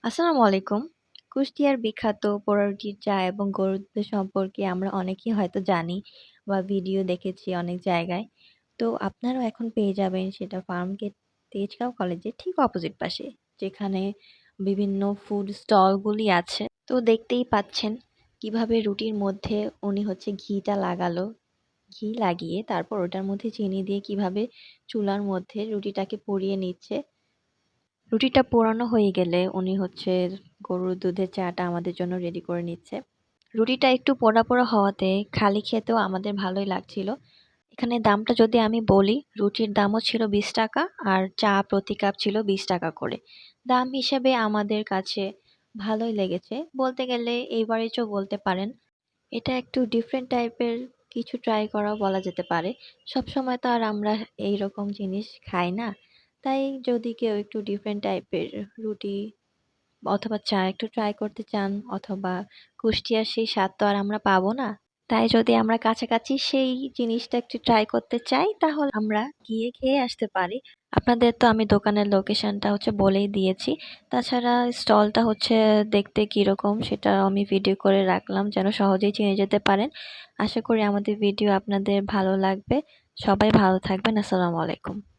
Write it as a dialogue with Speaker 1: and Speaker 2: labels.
Speaker 1: আসসালামু আলাইকুম। কুষ্টিয়ার বিখ্যাত পোড়া রুটির চা এবং গরুর দুধ সম্পর্কে আমরা অনেকেই হয়তো জানি বা ভিডিও দেখেছি অনেক জায়গায়। তো আপনারাও এখন পেয়ে যাবেন সেটা ফার্মগেট তেজগাঁও কলেজের ঠিক অপোজিট পাশে। যেখানে বিভিন্ন ফুড স্টলগুলি আছে। তো দেখতেই পাচ্ছেন কিভাবে রুটির মধ্যে উনি হচ্ছে ঘিটা লাগালো। ঘি লাগিয়ে তারপর ওটার মধ্যে চিনি দিয়ে কিভাবে চুলার মধ্যে রুটিটাকে পুড়িয়ে নিচ্ছে। রুটিটা পোড়ানো হয়ে গেলে উনি হচ্ছে গরুর দুধের চাটা আমাদের জন্য রেডি করে নিচ্ছে। রুটিটা একটু পোড়া পোড়া হওয়াতে খালি খেতেও আমাদের ভালোই লাগছিল। এখানে দামটা যদি আমি বলি, রুটির দামও ছিল 20 টাকা আর চা প্রতি কাপ ছিল 20 টাকা করে। দাম হিসেবে আমাদের কাছে ভালোই লেগেছে, বলতে গেলে এভারেজও বলতে পারেন। এটা একটু ডিফারেন্ট টাইপের কিছু ট্রাই করা বলা যেতে পারে। সবসময় তো আর আমরা এইরকম জিনিস খাই না। তাই যদি কেউ একটু ডিফারেন্ট টাইপের রুটি অথবা চা একটু ট্রাই করতে চান, অথবা কুষ্টিয়ার সেই স্বাদ তো আর আমরা পাবো না। তাই যদি আমরা কাছাকাছি সেই জিনিসটা একটু ট্রাই করতে চাই তাহলে আমরা গিয়ে খেয়ে আসতে পারি। আপনাদের তো আমি দোকানের লোকেশনটা হচ্ছে বলেই দিয়েছি। তাছাড়া স্টলটা হচ্ছে দেখতে কিরকম সেটা আমি ভিডিও করে রাখলাম যেন সহজেই চিনে যেতে পারেন। আশা করি আমাদের ভিডিও আপনাদের ভালো লাগবে। সবাই ভালো থাকবেন। আসসালামু আলাইকুম।